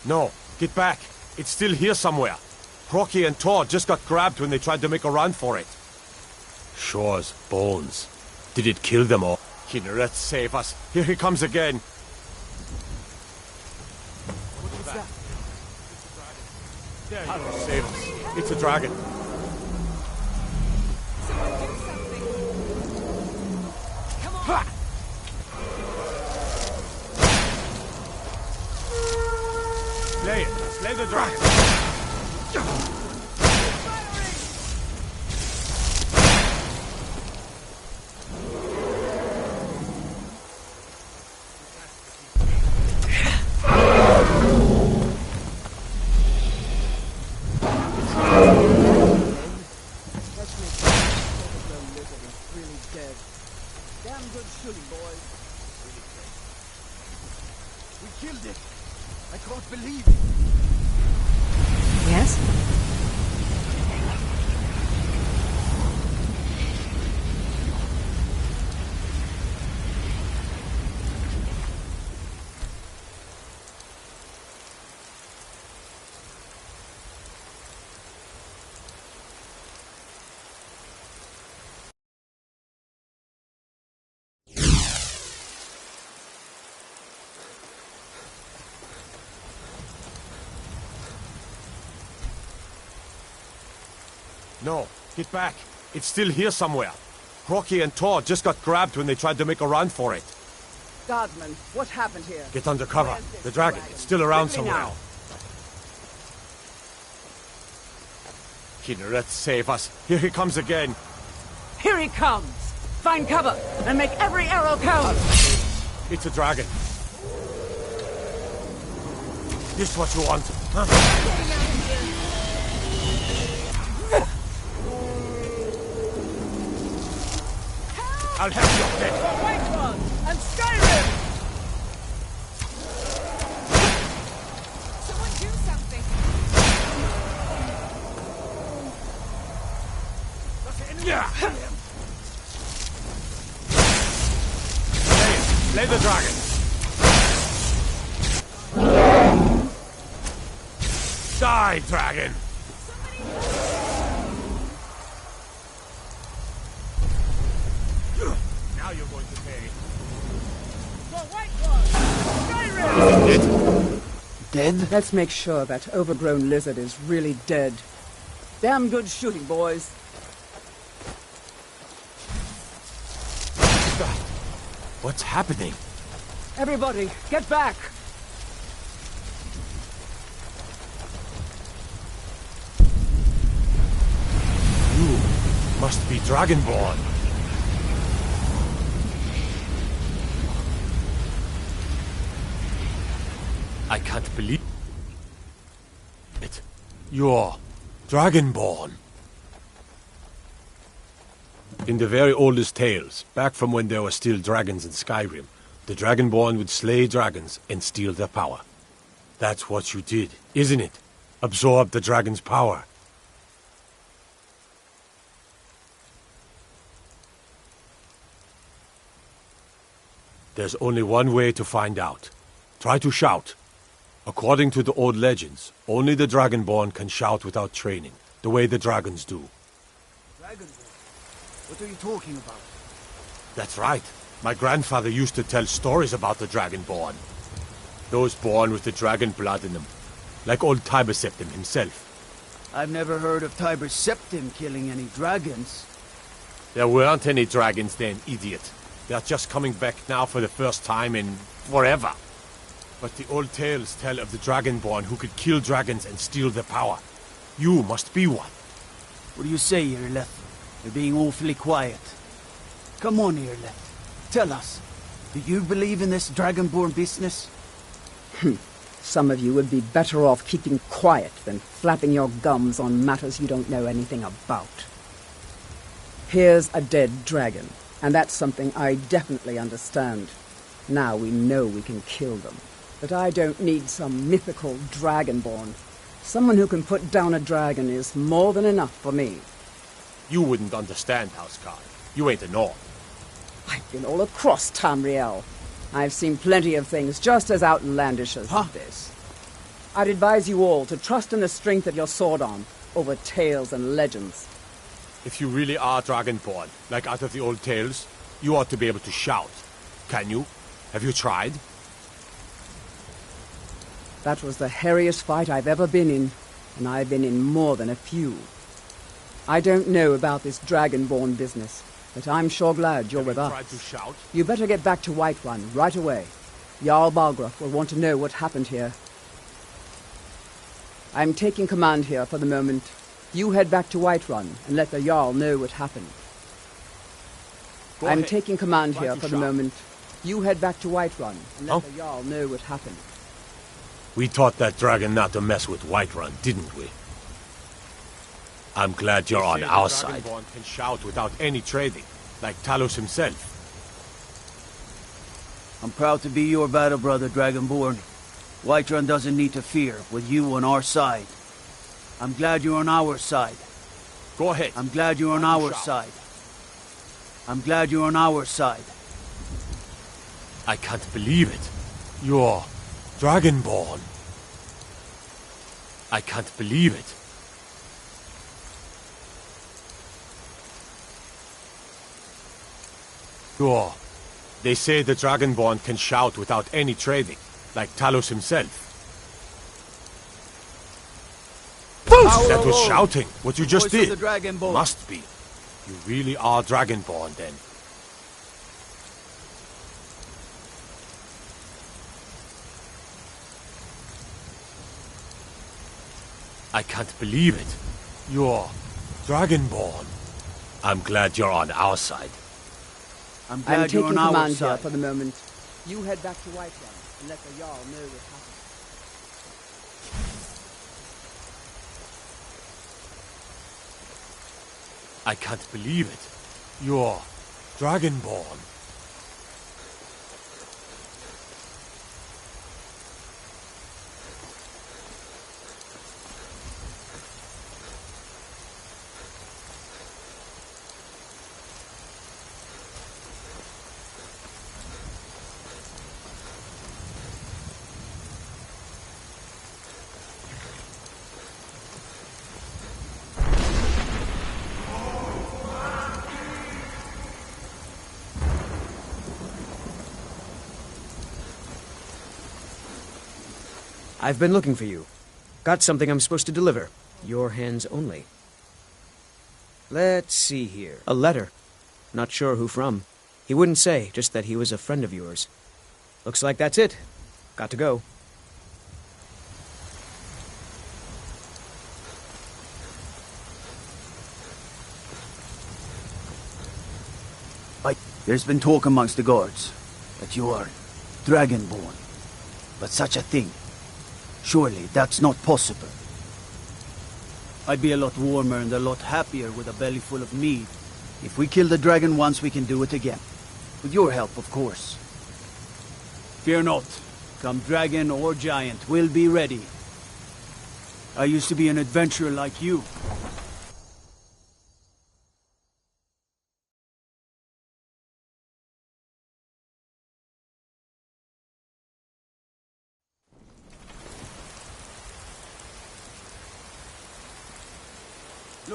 No, get back. It's still here somewhere. Procky and Tor just got grabbed when they tried to make a run for it. Shore's bones. Did it kill them all? Kynareth, save us. Here he comes again. What's that? There you go, save us. It's a dragon. Someone do something. Come on. Ha! Slay it. Slay the dragon. Yes? No, get back. It's still here somewhere. Procky and Tor just got grabbed when they tried to make a run for it. Guardsman, what happened here? Get under cover. The dragon, it's still around Quickly somewhere. now. Kynareth, save us. Here he comes again. Here he comes! Find cover and make every arrow count! It's a dragon. This what you want, huh? I'll help you then. For White One and Skyrim! Someone do something. Yeah. Slay the dragon. Die, dragon. Now you're going to pay. For White One! Skyrim! Dead? Let's make sure that overgrown lizard is really dead. Damn good shooting, boys. What's happening? Everybody, get back! You must be Dragonborn. I can't believe it. You're Dragonborn. In the very oldest tales, back from when there were still dragons in Skyrim, the Dragonborn would slay dragons and steal their power. That's what you did, isn't it? Absorb the dragon's power. There's only one way to find out. Try to shout. According to the old legends, only the Dragonborn can shout without training, the way the dragons do. Dragonborn? What are you talking about? That's right. My grandfather used to tell stories about the Dragonborn. Those born with the dragon blood in them. Like old Tiber Septim himself. I've never heard of Tiber Septim killing any dragons. There weren't any dragons then, idiot. They're just coming back now for the first time in forever. But the old tales tell of the Dragonborn who could kill dragons and steal their power. You must be one. What do you say, Irileth? You're being awfully quiet. Come on, Irileth. Tell us. Do you believe in this Dragonborn business? Some of you would be better off keeping quiet than flapping your gums on matters you don't know anything about. Here's a dead dragon, and that's something I definitely understand. Now we know we can kill them. But I don't need some mythical Dragonborn. Someone who can put down a dragon is more than enough for me. You wouldn't understand, Houseguard. You ain't a North. I've been all across Tamriel. I've seen plenty of things just as outlandish as this. I'd advise you all to trust in the strength of your sword arm over tales and legends. If you really are Dragonborn, like out of the old tales, you ought to be able to shout. Can you? Have you tried? That was the hairiest fight I've ever been in, and I've been in more than a few. I don't know about this Dragonborn business, but I'm sure glad you're with us. Tried to shout? You better get back to Whiterun right away. Jarl Balgruuf will want to know what happened here. I'm taking command here for the moment. You head back to Whiterun and let the Jarl know what happened. Go I'm ahead. taking command Try here to for the shout. moment. You head back to Whiterun and let Oh. the Jarl know what happened. We taught that dragon not to mess with Whiterun, didn't we? I'm glad you're on our side. Dragonborn can shout without any trading, like Talos himself. I'm proud to be your battle brother, Dragonborn. Whiterun doesn't need to fear with you on our side. I'm glad you're on our side. Go ahead. I'm glad you're on our side. I'm glad you're on our side. I can't believe it. You're Dragonborn. I can't believe it. Sure. They say the Dragonborn can shout without any trading, like Talos himself. That was shouting, what you just Voice did. of the Dragonborn. Must be. You really are Dragonborn, then. I can't believe it. You're Dragonborn. I'm glad you're on our side. I'm I'm glad you're taking on our command here side. for the moment. You head back to Whiterun and let the Jarl know what happened. I can't believe it. You're Dragonborn. I've been looking for you. Got something I'm supposed to deliver. Your hands only. Let's see here. A letter. Not sure who from. He wouldn't say, just that he was a friend of yours. Looks like that's it. Got to go. There's been talk amongst the guards that you are Dragonborn. But such a thing, surely that's not possible. I'd be a lot warmer and a lot happier with a belly full of mead. If we kill the dragon once, we can do it again. With your help, of course. Fear not. Come dragon or giant, we'll be ready. I used to be an adventurer like you.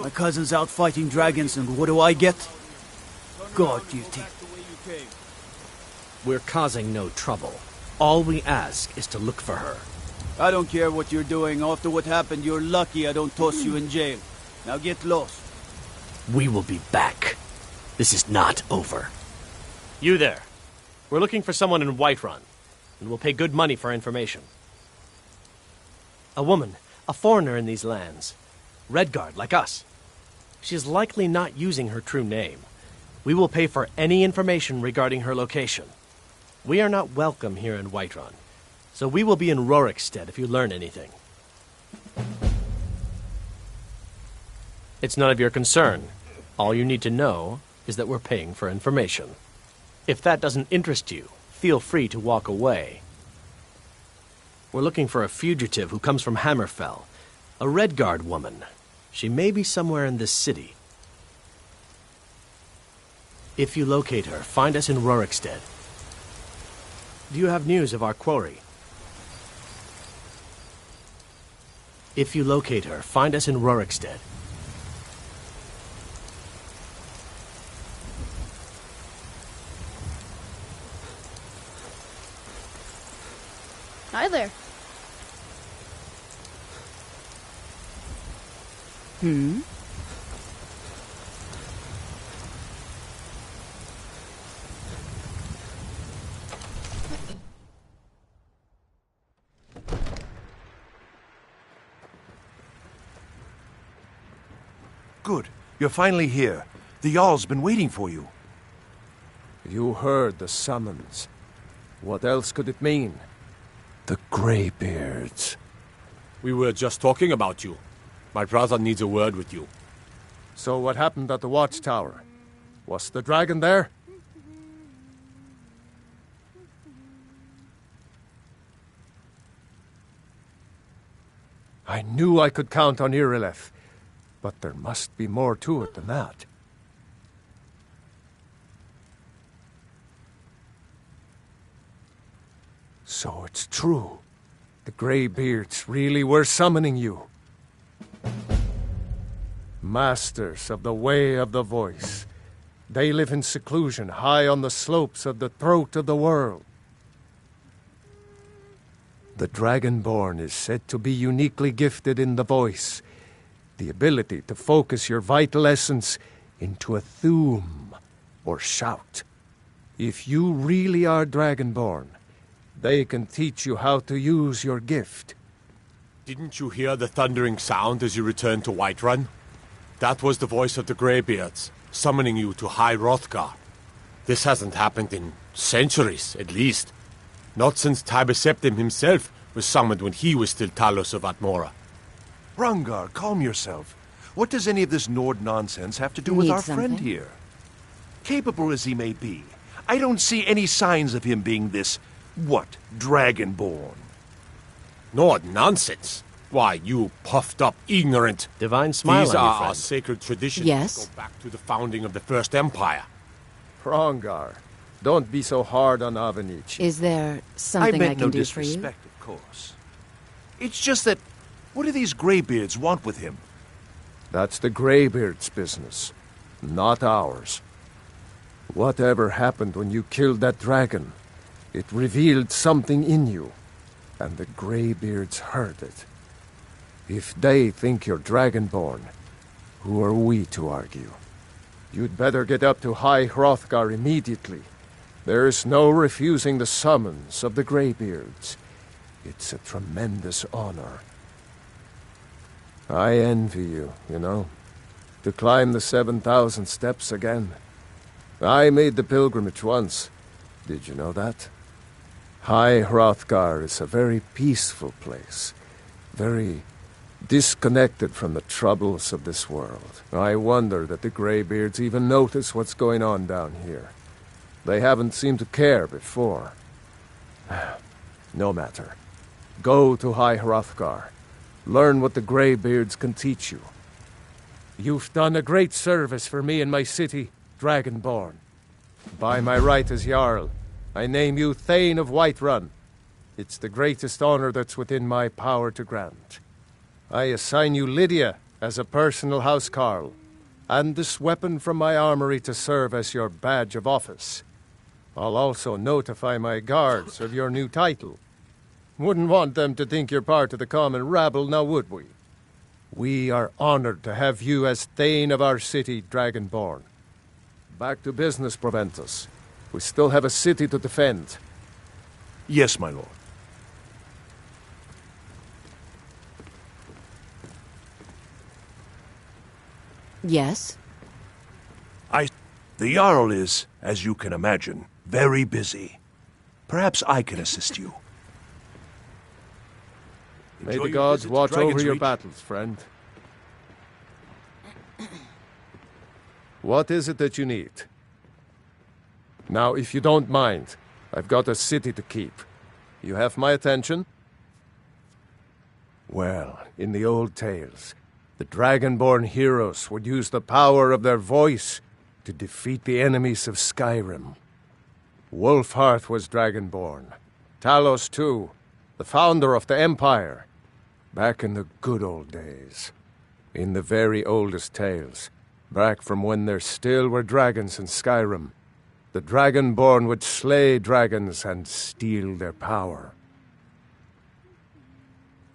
My cousin's out fighting dragons, and what do I get? God duty. We're causing no trouble. All we ask is to look for her. I don't care what you're doing. After what happened, you're lucky I don't toss you in jail. Now get lost. We will be back. This is not over. You there. We're looking for someone in Whiterun, and we'll pay good money for information. A woman, a foreigner in these lands. Redguard, like us. She is likely not using her true name. We will pay for any information regarding her location. We are not welcome here in Whiterun, so we will be in Rorikstead if you learn anything. It's none of your concern. All you need to know is that we're paying for information. If that doesn't interest you, feel free to walk away. We're looking for a fugitive who comes from Hammerfell, a Redguard woman. She may be somewhere in this city. If you locate her, find us in Rorikstead. Do you have news of our quarry? If you locate her, find us in Rorikstead. Hi there. Good. You're finally here. The Jarl's been waiting for you. You heard the summons. What else could it mean? The Greybeards. We were just talking about you. My brother needs a word with you. So what happened at the watchtower? Was the dragon there? I knew I could count on Irileth, but there must be more to it than that. So it's true. The Greybeards really were summoning you. Masters of the Way of the Voice. They live in seclusion high on the slopes of the throat of the world. The Dragonborn is said to be uniquely gifted in the voice, the ability to focus your vital essence into a Thu'um, or shout. If you really are Dragonborn, they can teach you how to use your gift. Didn't you hear the thundering sound as you returned to Whiterun? That was the voice of the Greybeards, summoning you to High Hrothgar. This hasn't happened in centuries, at least. Not since Tiber Septim himself was summoned when he was still Talos of Atmora. Hrongar, calm yourself. What does any of this Nord nonsense have to do with Need our friend something? here? Capable as he may be, I don't see any signs of him being this, Dragonborn. Nord nonsense. Why, you puffed up ignorant. Divine smile These on you, are our friend. sacred traditions Yes? that go back to the founding of the First Empire. Hrongar, don't be so hard on Avenichi. Is there something I meant can no do for you? disrespect, of course. It's just that, what do these Greybeards want with him? That's the Greybeard's business, not ours. Whatever happened when you killed that dragon, it revealed something in you, and the Greybeards heard it. If they think you're Dragonborn, who are we to argue? You'd better get up to High Hrothgar immediately. There's no refusing the summons of the Greybeards. It's a tremendous honor. I envy you, you know, to climb the 7,000 steps again. I made the pilgrimage once. Did you know that? High Hrothgar is a very peaceful place, very disconnected from the troubles of this world. I wonder that the Greybeards even notice what's going on down here. They haven't seemed to care before. No matter. Go to High Hrothgar. Learn what the Greybeards can teach you. You've done a great service for me and my city, Dragonborn. By my right as Jarl, I name you Thane of Whiterun. It's the greatest honor that's within my power to grant. I assign you Lydia as a personal housecarl, and this weapon from my armory to serve as your badge of office. I'll also notify my guards of your new title. Wouldn't want them to think you're part of the common rabble, now would we? We are honored to have you as Thane of our city, Dragonborn. Back to business, Proventus. We still have a city to defend. Yes, my lord. Yes? The Jarl is, as you can imagine, very busy. Perhaps I can assist you. May Enjoy the your gods visit to watch over your Dragonsreach. battles, friend. What is it that you need? Now, if you don't mind, I've got a city to keep. You have my attention? Well, in the old tales, the Dragonborn heroes would use the power of their voice to defeat the enemies of Skyrim. Wolfhearth was Dragonborn. Talos, too, the founder of the Empire. Back in the good old days. In the very oldest tales. Back from when there still were dragons in Skyrim. The Dragonborn would slay dragons and steal their power.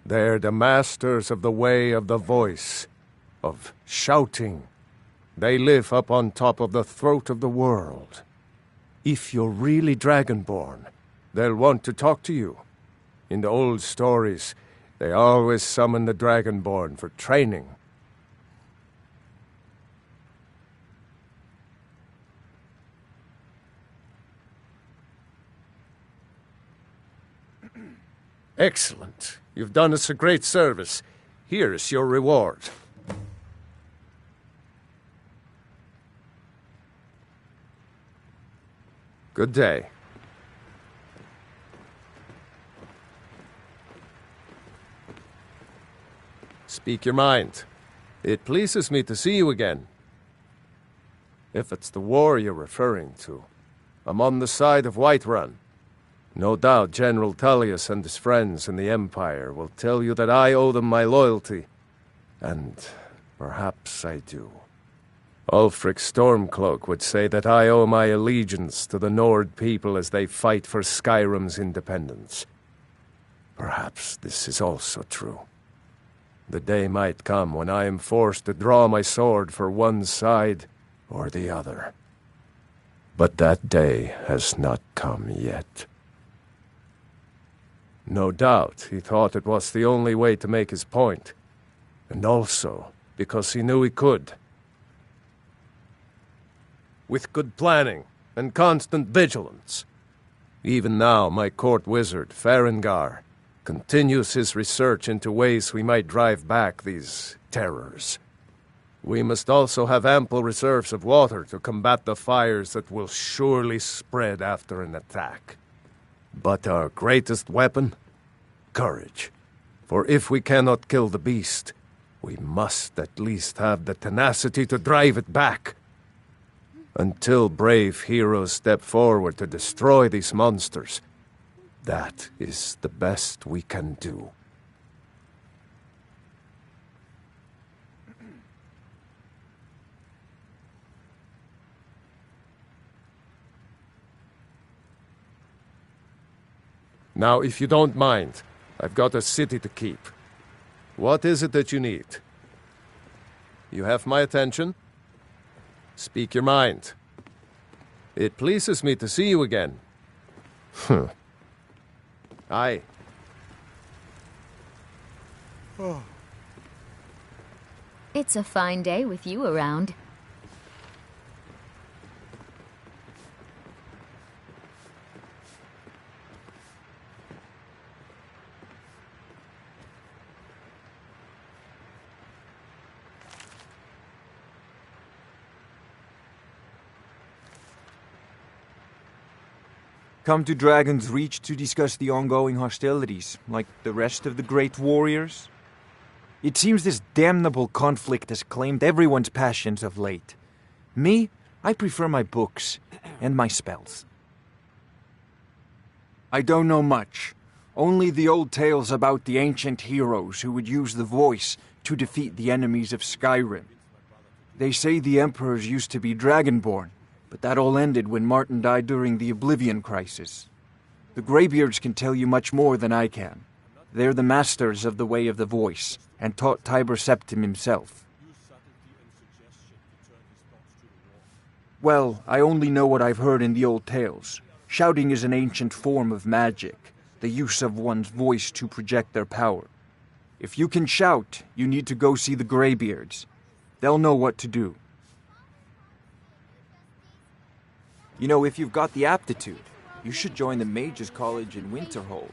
They're the masters of the way of the voice, of shouting. They live up on top of the throat of the world. If you're really Dragonborn, they'll want to talk to you. In the old stories, they always summon the Dragonborn for training. Excellent. You've done us a great service. Here is your reward. Good day. Speak your mind. It pleases me to see you again. If it's the war you're referring to, I'm on the side of Whiterun. No doubt General Tullius and his friends in the Empire will tell you that I owe them my loyalty. And perhaps I do. Ulfric Stormcloak would say that I owe my allegiance to the Nord people as they fight for Skyrim's independence. Perhaps this is also true. The day might come when I am forced to draw my sword for one side or the other. But that day has not come yet. No doubt he thought it was the only way to make his point, and also because he knew he could. With good planning and constant vigilance. Even now, my court wizard, Farengar, continues his research into ways we might drive back these terrors. We must also have ample reserves of water to combat the fires that will surely spread after an attack. But our greatest weapon? Courage. For if we cannot kill the beast, we must at least have the tenacity to drive it back. Until brave heroes step forward to destroy these monsters, that is the best we can do. Now, if you don't mind, I've got a city to keep. What is it that you need? You have my attention? Speak your mind. It pleases me to see you again. Aye. It's a fine day with you around. Come to Dragon's Reach to discuss the ongoing hostilities, like the rest of the great warriors? It seems this damnable conflict has claimed everyone's passions of late. Me, I prefer my books and my spells. I don't know much. Only the old tales about the ancient heroes who would use the voice to defeat the enemies of Skyrim. They say the emperors used to be Dragonborn, but that all ended when Martin died during the Oblivion Crisis. The Greybeards can tell you much more than I can. They're the masters of the way of the voice, and taught Tiber Septim himself. Well, I only know what I've heard in the old tales. Shouting is an ancient form of magic, the use of one's voice to project their power. If you can shout, you need to go see the Greybeards. They'll know what to do. You know, if you've got the aptitude, you should join the Mages College in Winterhold.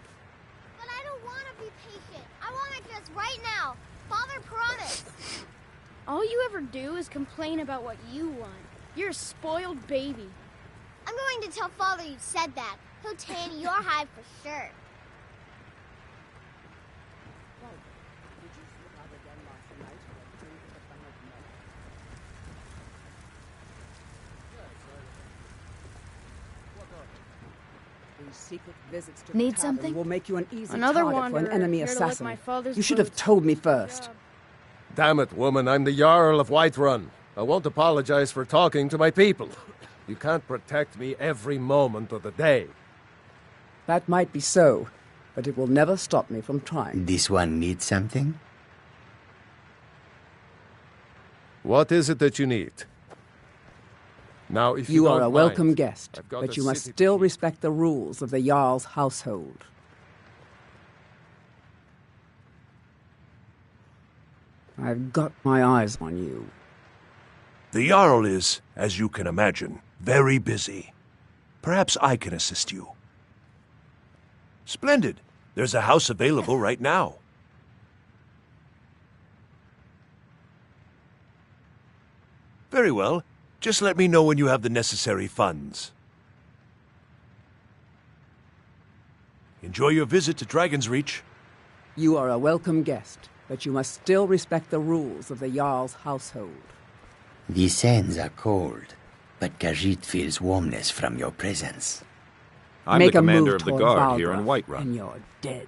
But I don't want to be patient. I want it just right now. Father promised. All you ever do is complain about what you want. You're a spoiled baby. I'm going to tell Father you said that. He'll tan your hide for sure. secret visits to the Need tavern something? will make you an easy Another target for an wanderer, enemy here to lick assassin. my father's You should have boots. told me first. Damn it, woman, I'm the Jarl of Whiterun. I won't apologize for talking to my people. You can't protect me every moment of the day. That might be so, but it will never stop me from trying. This one needs something? What is it that you need? Now, if You you are don't a welcome mind, guest, I've got but a you must city to still keep. respect the rules of the Jarl's household. I've got my eyes on you. The Jarl is, as you can imagine, very busy. Perhaps I can assist you. Splendid. There's a house available right now. Very well. Just let me know when you have the necessary funds. Enjoy your visit to Dragon's Reach. You are a welcome guest, but you must still respect the rules of the Jarl's household. The sands are cold, but Khajiit feels warmness from your presence. I'm Make the a commander move of the toward guard here in Valdra, Whiterun. and you're dead.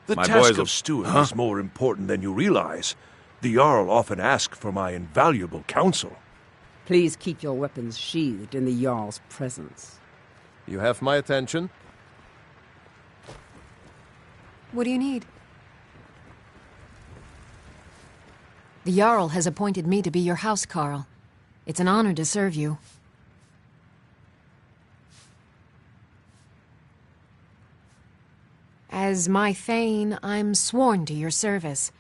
The My task boys of will- stewing Huh? is more important than you realize. The Jarl often asks for my invaluable counsel. Please keep your weapons sheathed in the Jarl's presence. You have my attention. What do you need? The Jarl has appointed me to be your house carl. It's an honor to serve you. As my Thane, I'm sworn to your service.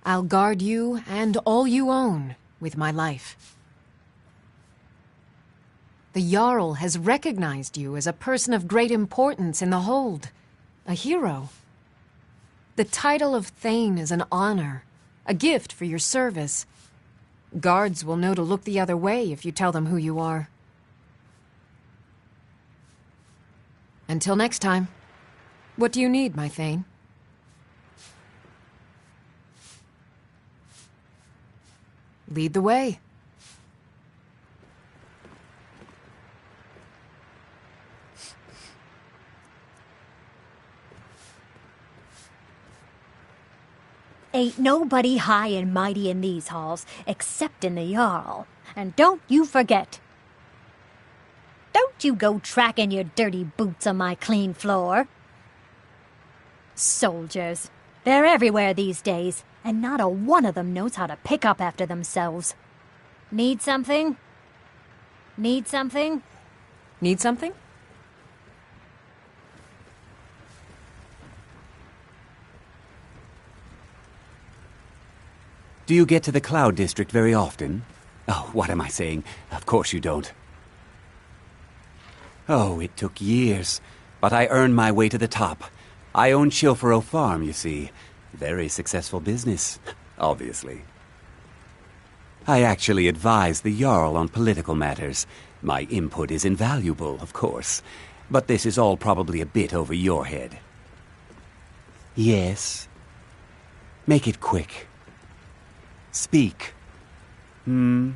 I'll guard you and all you own with my life. The Jarl has recognized you as a person of great importance in the Hold, a hero. The title of Thane is an honor, a gift for your service. Guards will know to look the other way if you tell them who you are. Until next time, what do you need, my Thane? Lead the way. Ain't nobody high and mighty in these halls, except in the Jarl. And don't you forget. Don't you go tracking your dirty boots on my clean floor. Soldiers. They're everywhere these days, and not a one of them knows how to pick up after themselves. Need something? Need something? Need something? Do you get to the Cloud District very often? Oh, what am I saying? Of course you don't. Oh, it took years, but I earned my way to the top. I own Chilfaro Farm, you see. Very successful business, obviously. I actually advise the Jarl on political matters. My input is invaluable, of course, but this is all probably a bit over your head. Yes? Make it quick. Speak. Good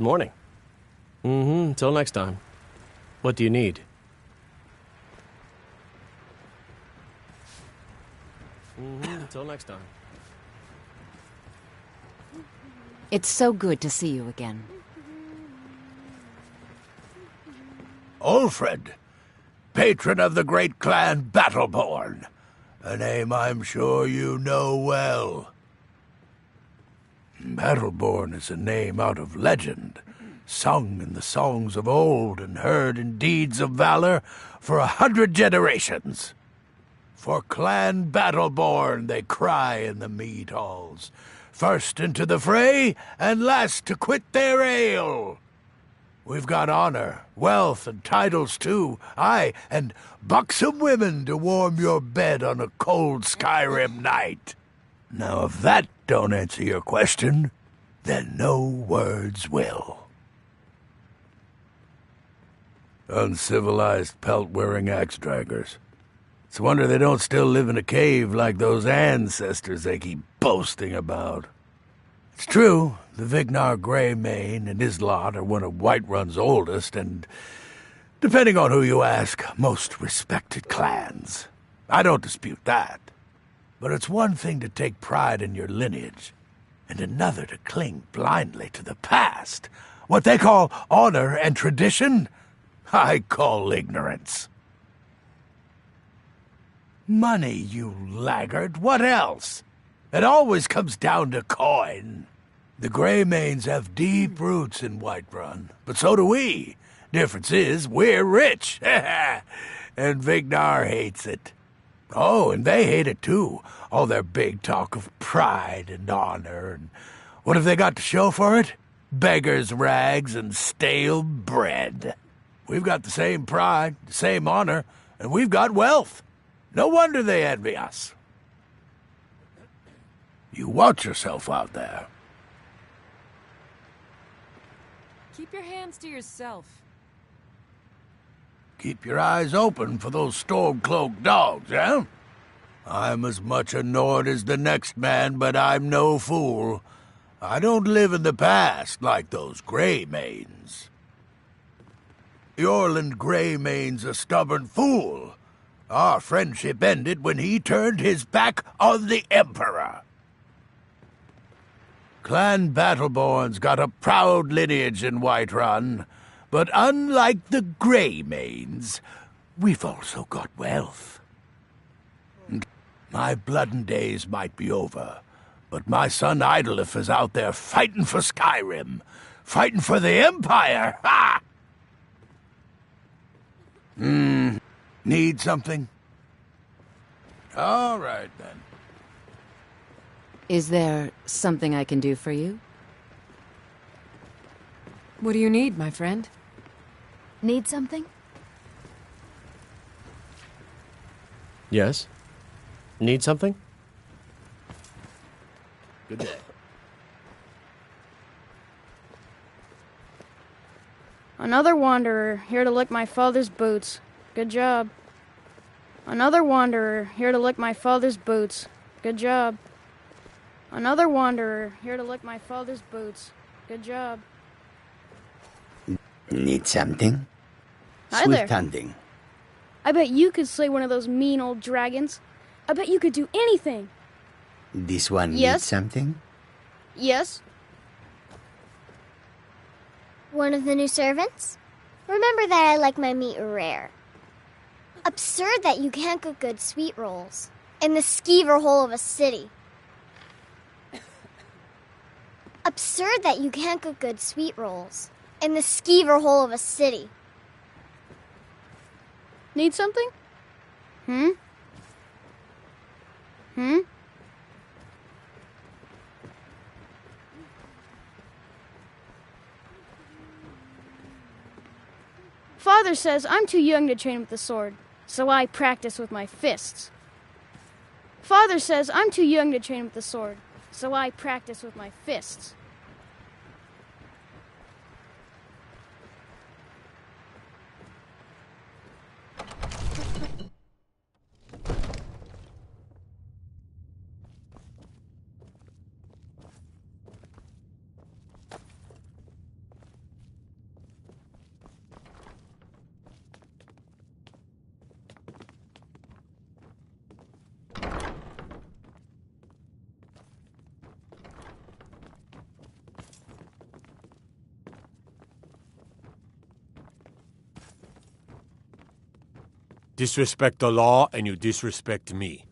morning. Until next time. What do you need? Until next time. It's so good to see you again. Ulfred, patron of the great clan Battleborn, a name I'm sure you know well. Battleborn is a name out of legend, sung in the songs of old and heard in deeds of valor for 100 generations. For Clan Battleborn they cry in the mead halls, first into the fray and last to quit their ale. We've got honor, wealth, and titles too, aye, and buxom women to warm your bed on a cold Skyrim night. Now, if that don't answer your question, then no words will. Uncivilized pelt-wearing axe-draggers. It's a wonder they don't still live in a cave like those ancestors they keep boasting about. It's true, the Vignar Greymane and his lot are one of Whiterun's oldest and, depending on who you ask, most respected clans. I don't dispute that. But it's one thing to take pride in your lineage, and another to cling blindly to the past. What they call honor and tradition, I call ignorance. Money, you laggard. What else? It always comes down to coin. The Greymanes have deep roots in Whiterun, but so do we. Difference is, we're rich. And Vignar hates it. Oh, and they hate it too. All their big talk of pride and honor. And what have they got to show for it? Beggars' rags and stale bread. We've got the same pride, the same honor, and we've got wealth. No wonder they envy us. You watch yourself out there. Keep your hands to yourself. Keep your eyes open for those storm-cloaked dogs, eh? I'm as much a Nord as the next man, but I'm no fool. I don't live in the past like those Greymanes. The Orland Greymane's a stubborn fool. Our friendship ended when he turned his back on the Emperor. Clan Battleborn's got a proud lineage in Whiterun, but unlike the Greymanes, we've also got wealth. My bloodin' days might be over, but my son Idolif is out there fighting for Skyrim, fighting for the Empire. Ha! Need something? All right, then. Is there something I can do for you? What do you need, my friend? Need something? Yes? Need something? Good day. Another wanderer, here to lick my father's boots. Good job. Another wanderer, here to lick my father's boots. Good job. Another wanderer, here to lick my father's boots. Good job. Need something? Hi Swift there. hunting. I bet you could slay one of those mean old dragons. I bet you could do anything. This one Yes? needs something? Yes? One of the new servants? Remember that I like my meat rare. Absurd that you can't cook good sweet rolls in the skeever hole of a city. Absurd that you can't cook good sweet rolls in the skeever hole of a city. Need something? Hmm? Father says I'm too young to train with the sword, so I practice with my fists. Father says I'm too young to train with the sword, so I practice with my fists. Disrespect the law, and you disrespect me.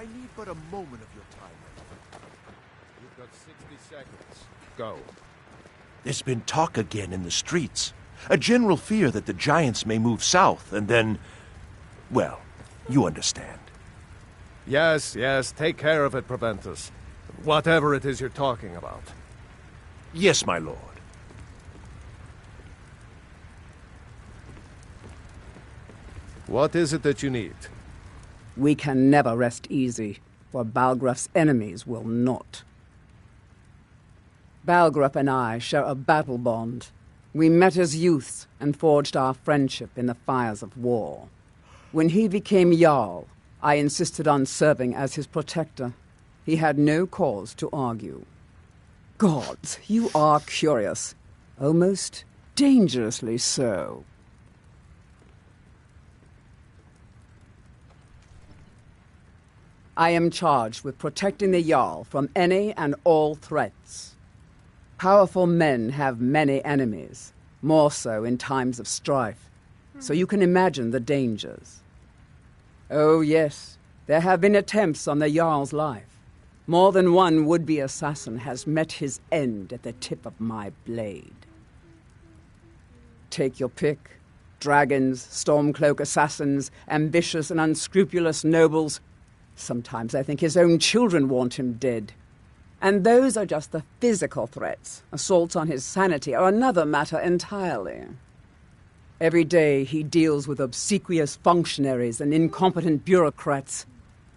need but a moment of your time. You've got 60 seconds. Go. There's been talk again in the streets. A general fear that the giants may move south, and then... well, you understand. Yes, take care of it, Proventus. Whatever it is you're talking about. Yes, my lord. What is it that you need? We can never rest easy, for Balgraf's enemies will not. Balgraf and I share a battle bond. We met as youths and forged our friendship in the fires of war. When he became Jarl, I insisted on serving as his protector. He had no cause to argue. Gods, you are curious. Almost dangerously so. I am charged with protecting the Jarl from any and all threats. Powerful men have many enemies, more so in times of strife, so you can imagine the dangers. Oh yes, there have been attempts on the Jarl's life. More than one would-be assassin has met his end at the tip of my blade. Take your pick. Dragons, Stormcloak assassins, ambitious and unscrupulous nobles. Sometimes I think his own children want him dead. And those are just the physical threats. Assaults on his sanity are another matter entirely. Every day he deals with obsequious functionaries and incompetent bureaucrats.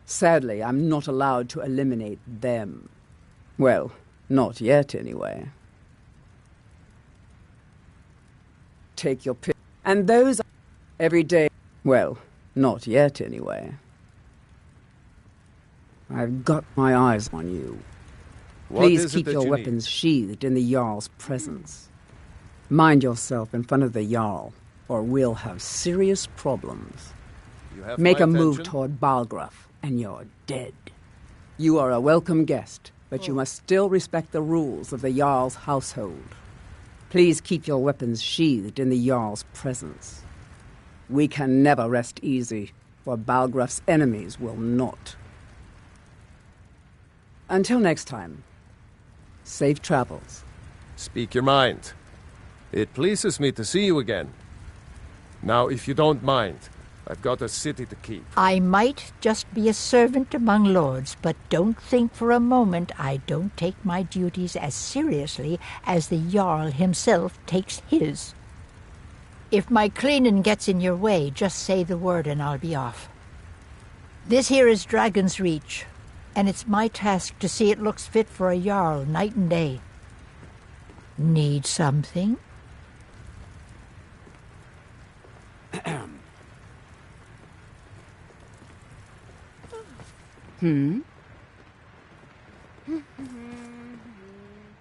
Sadly, I'm not allowed to eliminate them. Well, not yet, anyway. Take your pick. And those every day... Well, not yet, anyway. I've got my eyes on you. Please keep your weapons sheathed in the Jarl's presence. Mind yourself in front of the Jarl, or we'll have serious problems. Make a move toward Balgraf, and you're dead. You are a welcome guest, but you must still respect the rules of the Jarl's household. Please keep your weapons sheathed in the Jarl's presence. We can never rest easy, for Balgraf's enemies will not. Until next time, safe travels. Speak your mind. It pleases me to see you again. Now, if you don't mind, I've got a city to keep. I might just be a servant among lords, but don't think for a moment I don't take my duties as seriously as the Jarl himself takes his. If my cleaning gets in your way, just say the word and I'll be off. This here is Dragon's Reach, and it's my task to see it looks fit for a Jarl night and day. Need something?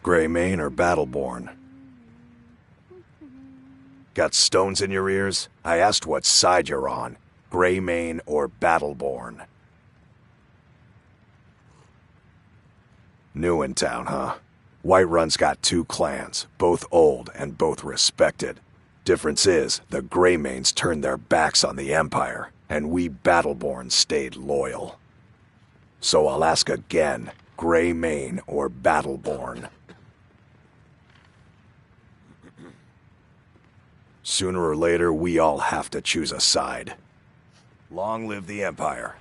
Greymane or Battleborn? Got stones in your ears? I asked what side you're on. Greymane or Battleborn? New in town, huh? Whiterun's got two clans, both old and both respected. Difference is, the Greymanes turned their backs on the Empire, and we Battleborn stayed loyal. So I'll ask again, Greymane or Battleborn? Sooner or later, we all have to choose a side. Long live the Empire.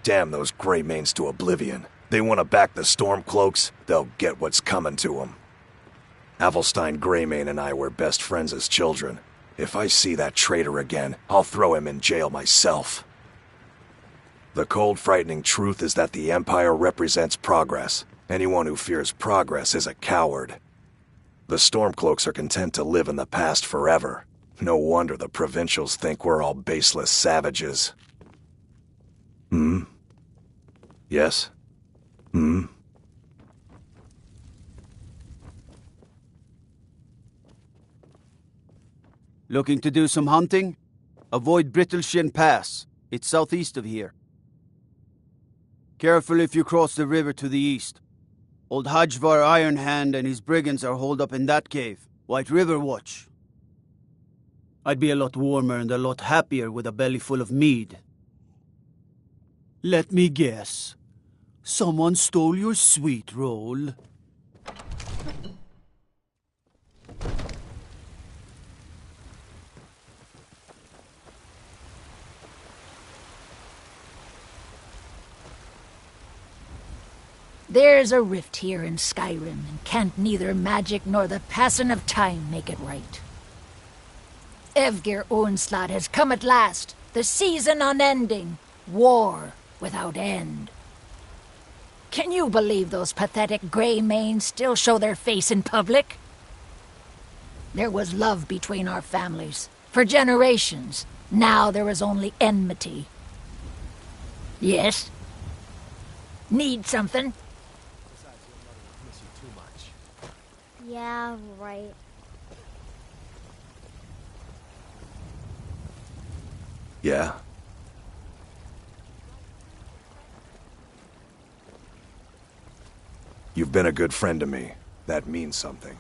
Damn those Greymanes to oblivion. They want to back the Stormcloaks, they'll get what's coming to them. Avelstein Greymane and I were best friends as children. If I see that traitor again, I'll throw him in jail myself. The cold, frightening truth is that the Empire represents progress. Anyone who fears progress is a coward. The Stormcloaks are content to live in the past forever. No wonder the provincials think we're all baseless savages. Yes? Looking to do some hunting? Avoid Brittleshin Pass. It's southeast of here. Careful if you cross the river to the east. Old Hajvar Ironhand and his brigands are holed up in that cave. White River Watch. I'd be a lot warmer and a lot happier with a belly full of mead. Let me guess. Someone stole your sweet roll. There's a rift here in Skyrim, and can't neither magic nor the passing of time make it right. Evgir Onslaught has come at last, the season unending, war without end. Can you believe those pathetic grey manes still show their face in public? There was love between our families, for generations. Now there is only enmity. Yes? Need something? Yeah, right. Yeah? You've been a good friend to me. That means something.